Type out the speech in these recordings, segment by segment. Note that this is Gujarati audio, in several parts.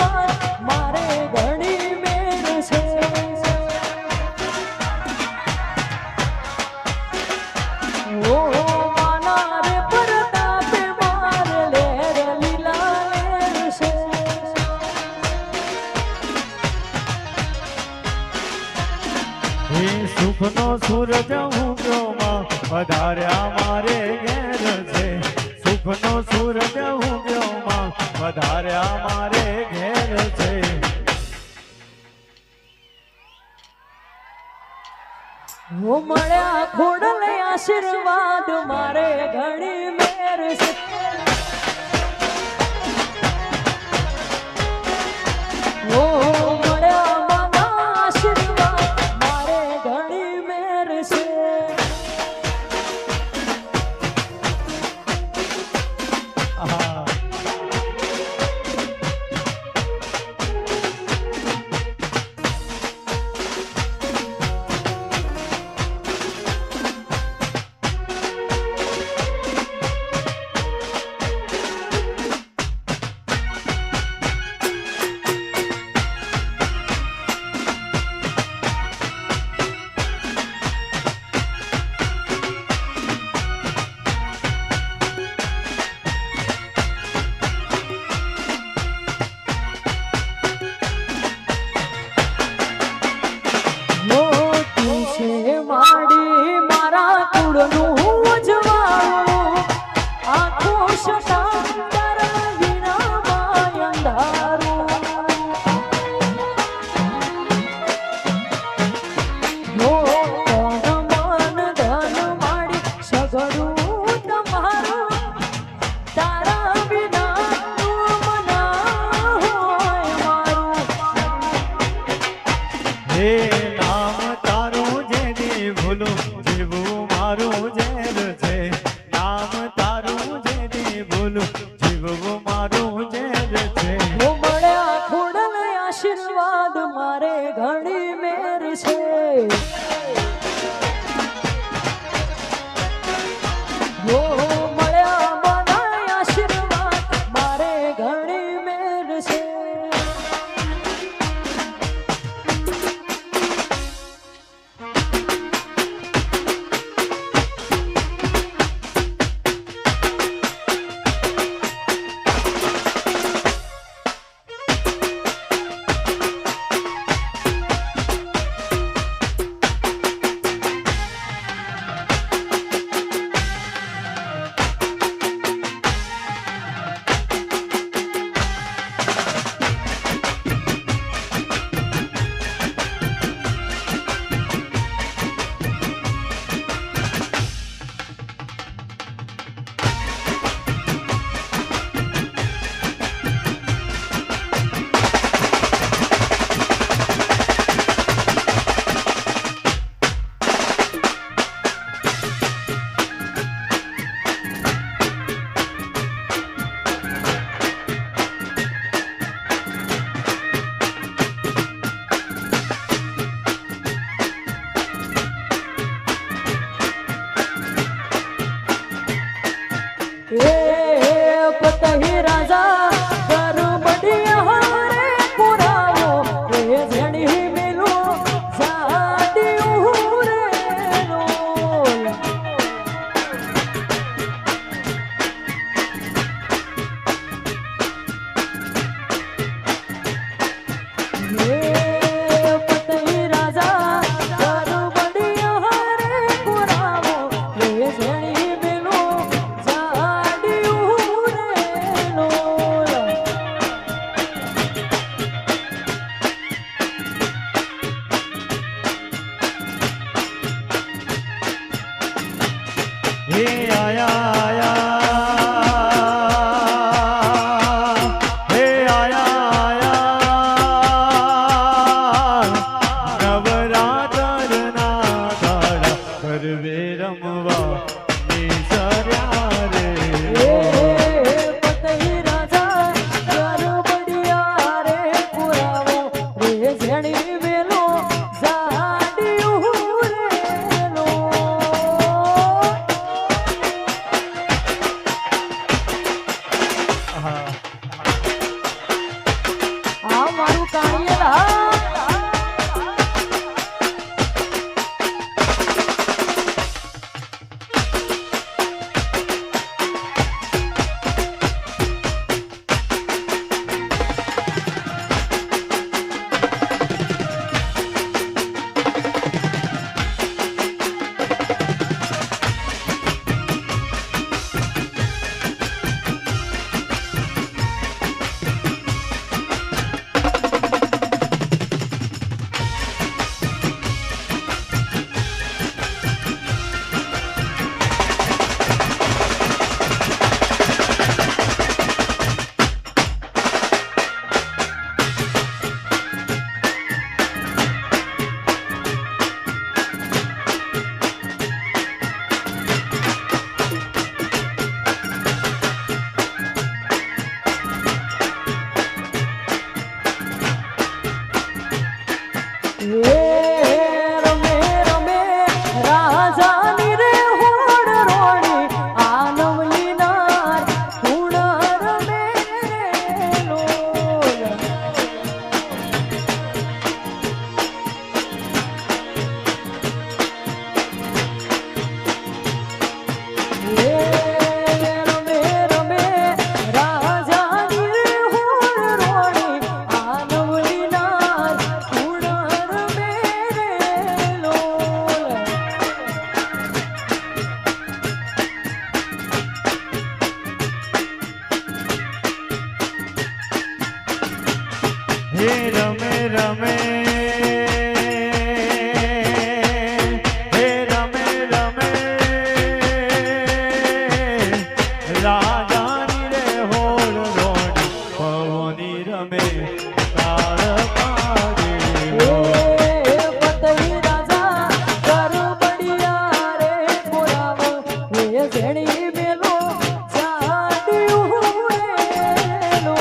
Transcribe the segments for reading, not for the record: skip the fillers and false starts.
આશીર્વાદ મારે ઘણી મેર છે ઓ માના રે પરતાપે મારે લેર લીલા લેર છે હે સુખનો સૂરજ ઉગ્યોમાં વધાર્યા મારે ઘેર છે સુખનો સૂરજ ઉગ્યોમાં વધાર્યા મારે ઘેર છે ઓ મળ્યા ખોડલે આશીર્વાદ મારે ઘણી મેર છે ઓ મળ્યા માના આશીર્વાદ મારે ઘણી મેર છે આહા. મોતી છે માડી મારા કુળનું ઉજવાળું આખો શતાંતર વિનામાં અંધારું ઓ તન મન ધન માડી સગડું તમારું તારા વિના તું મના હોય મારું હે નામ તારું જેની ભૂલું જીવવું મારું ઝેર છે નામ તારું જેની ભૂલું જીવવું મારું ઝેર છે ઓ મળ્યા ખોડલે આશીર્વાદ મારે ઘણી મેર છે ઓ મળ્યા માના આશીર્વાદ મારે ઘણી મેર છે વાઘેલા હે રમે રમે હે રમે રમે રાજાની રે હોડ રોડ પવની રમે તાર પાડે પતઈ રાજા કર બડિયા રે બોલાવ એ જેણી મેલો ચાડ્યું એનો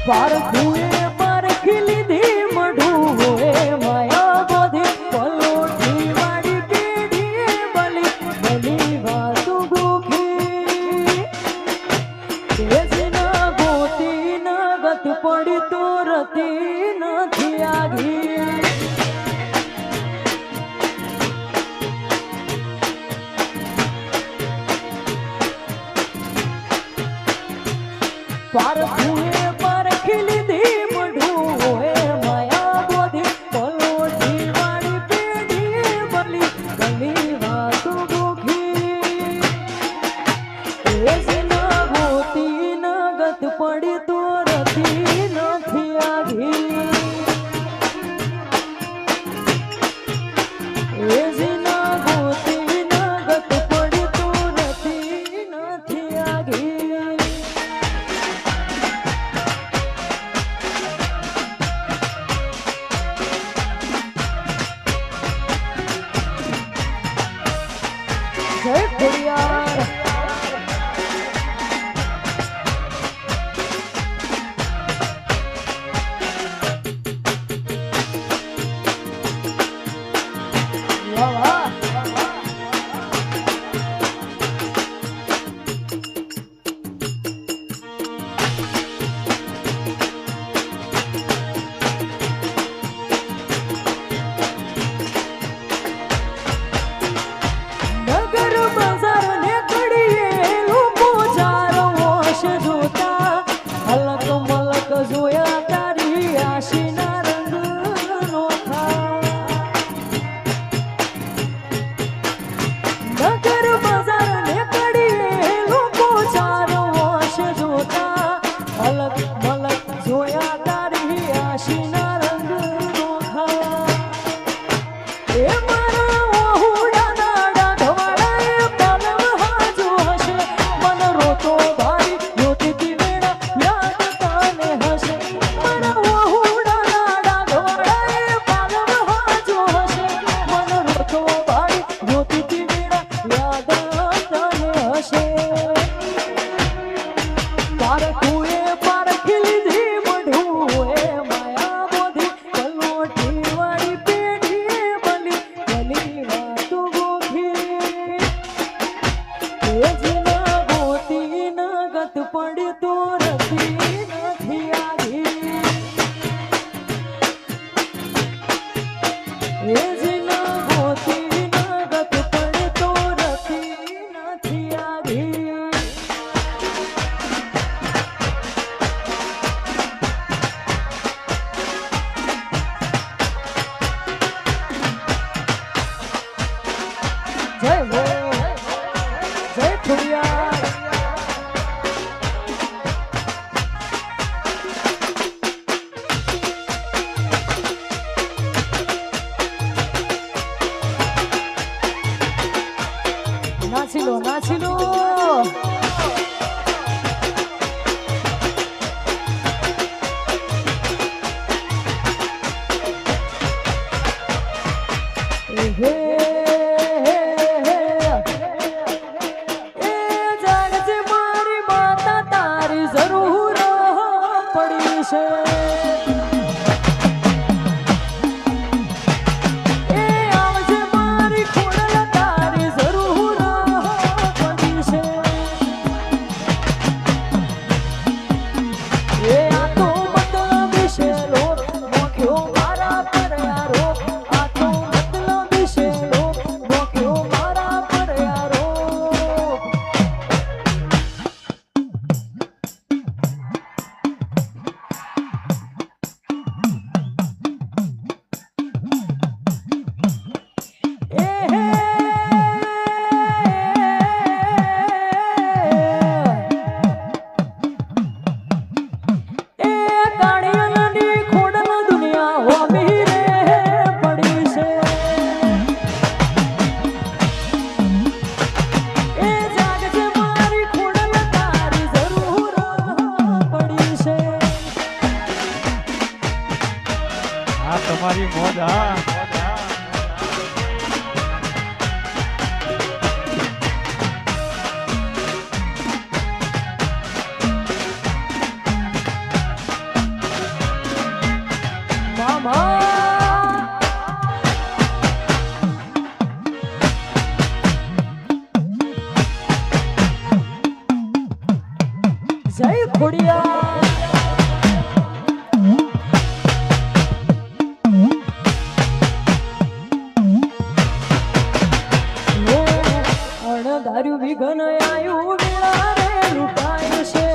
પારખુએ પારખી લીધી મઢું હોય માયા બોધી પલોઠી વાળી પેઢીએ બલી બલી વાતું દુખી તેજના ગોતી ના ગત પડી તો રતી નથી આગી પારખુએ પારખી લીધી એ મારા ઓહુડાના ડાઢવાડા એ પાલવ હાજુ હશે મન રોતો ભાઈ રોતી વેળા યાદ તાને હશે મારા ઓહુડાના ડાઢવાડા એ પાલવ હાજુ હશે મન રોતો ભાઈ રોતી વેળા યાદ તાને હશે પારખુએ પારખી લીધી મઢું એ માયા બોધી કલોટી વાળી પેઢીએ બલી બલી વાતો ગોખી એ જીના ગોતી ન ગત પડી તો રતી નથી આધી એ જીના ગોતી ન ગત પડી તો રતી નથી આધી જય હો જય ખોડિયાર નાચી લો નાચી લો હે જાગજે મારી માતા તારી જરૂર પડી છે એ આવજે મારી ખોડલ તારી જરૂર પડી છે એ આ તો મતલબ છે લો મોખ્યો મારા પર યારો આ તો મતલબ છે લો મોખ્યો મારા પર યારો આ તમારી મોજ હા જય ખોડિયાર અણધાર્યું વિઘન આયું વેળા રે લૂંટાય છે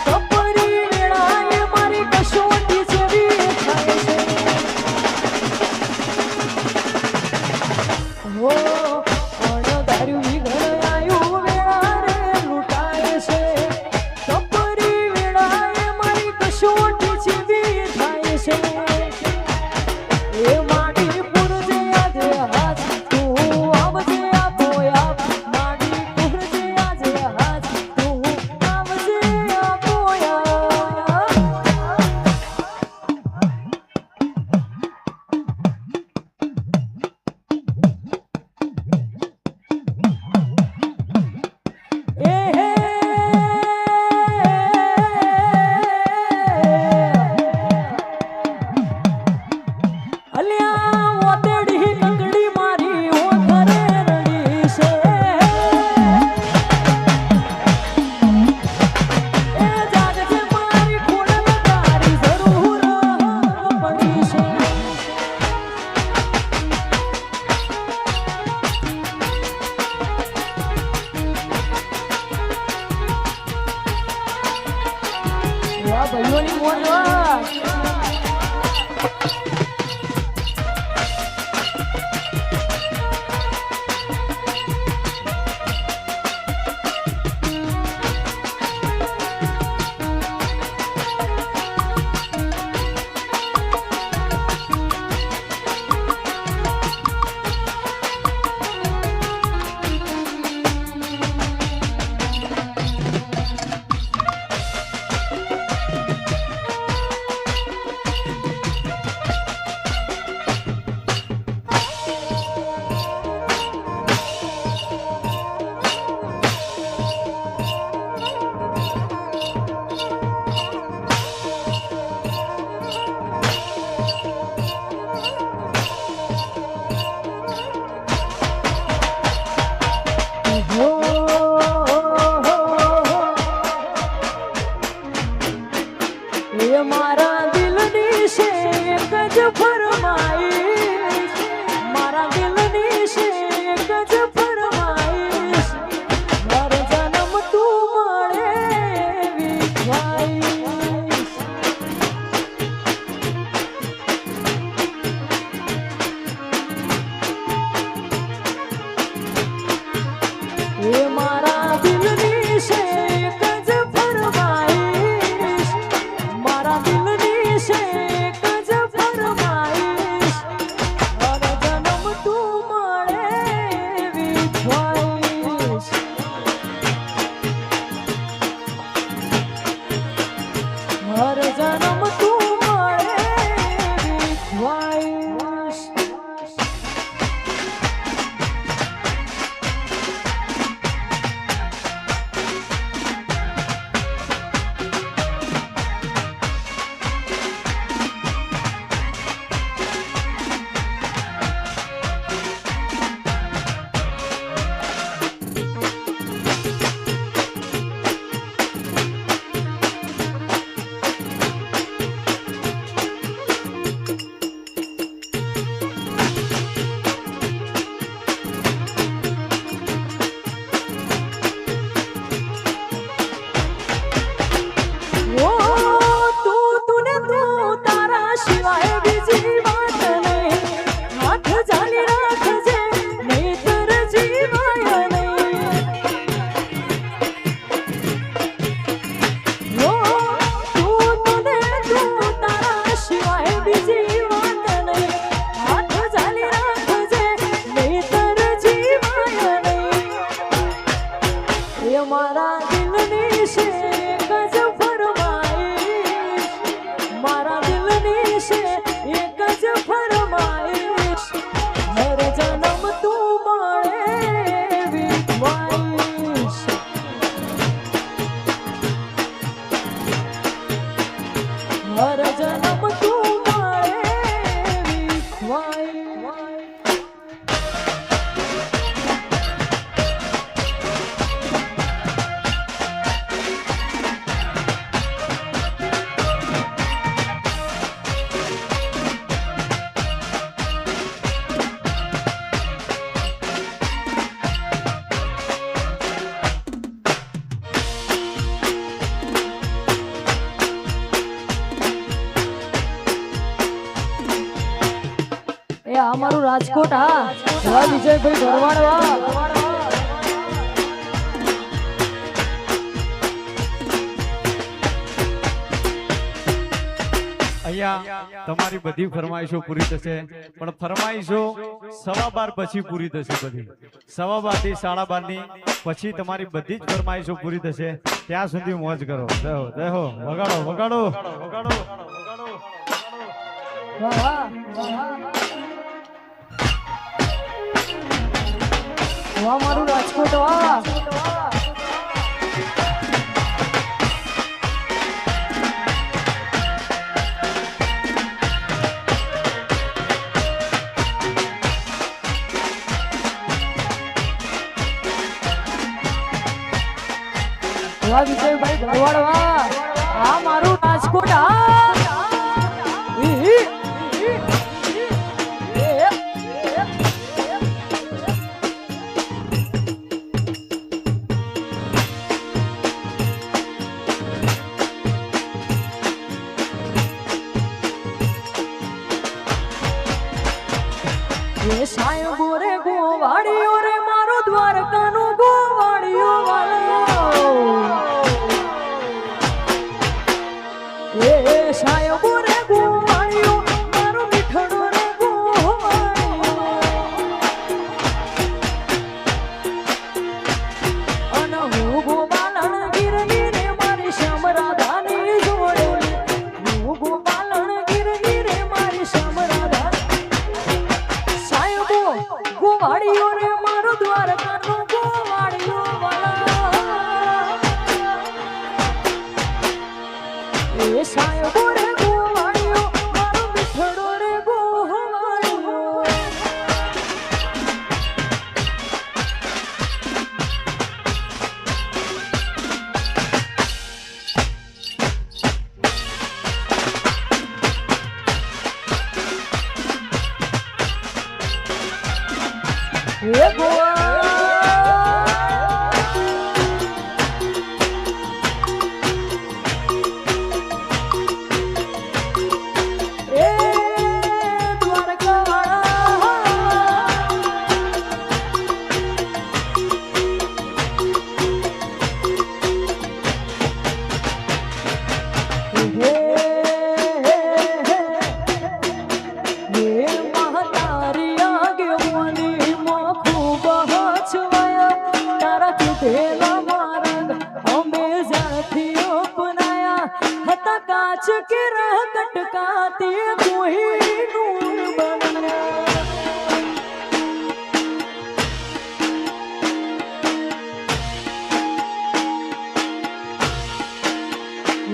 કપરી વેળાએ મારી કસોટી જેવી થાય છે ઓ અણધાર્યું વિઘન આયું વેળા રે લૂંટાય છે કપરી વેળાએ મારી કસોટી જેવી થાય છે એ માટી પૂરજે આજે હાથ તું આવજે આપો આપ માટી પૂરજે આજે હાથ તું આવજે આપો અલ્યા ઓતડી કંગડી મારી ઓ ઘરે રડી છે એ જાગજે મારી ખોડલ તારી જરૂર પડી છે વાહ ભાઈઓની મોજ વાહ આ મારું રાજકોટ હા વાહ વિજયભાઈ ભરવાડ વાહ અહીંયા તમારી બધી ફરમાઈશો પૂરી થશે પણ ફરમાઈશો 12:15 પછી પૂરી થશે બધી 12:15 થી 12:30 ની પછી તમારી બધી જ ફરમાઈશો પૂરી થશે ત્યાં સુધી મોજ કરો જય હો વગાડો વગાડો વગાડો વાહ વાહ વાહ મારું રાજકોટ વાહ વાહ વિજયભાઈ ભરવાડ વાહ આ મારું રાજકોટ એ સાહેબો રે ગોવાળીઓ રે મારો દ્વારકાનો ગોવાળીઓ વાળો એ સાહેબો રે ગોવાળીઓ મારો મીઠડો રે ગોવાળીઓ અને હું ગોપાલણ ગીરની રે મારી શ્યામ રાધાની જોડેલી હું ગોપાલણ ગીરની રે મારી શ્યામ રાધા સાહેબો ગોવાળીઓ રે મારો દ્વારકાનો ગોવાળીઓ વાળા એ સાહેબો રે ગોવાળીઓ મારો મીઠડો રે ગોવાળીઓ એ ગોવા એ દ્વારકા काच के रह कटकाते कोई नूर बना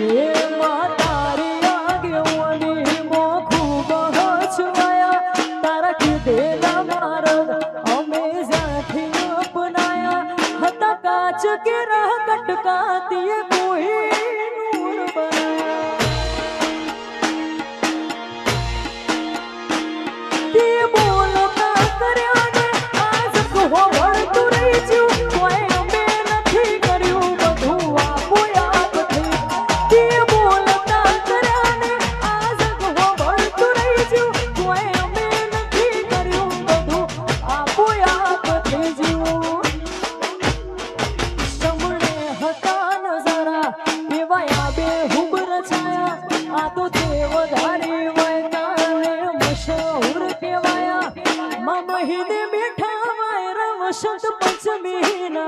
ये मातारी आगे वाली मोखू बहचवाया तारा के देला मार्ग हमें जाती अपनाया हता काच के रह कटकाती कोई नूर बना महीने बैठा वायरा वसंत पंचमी ना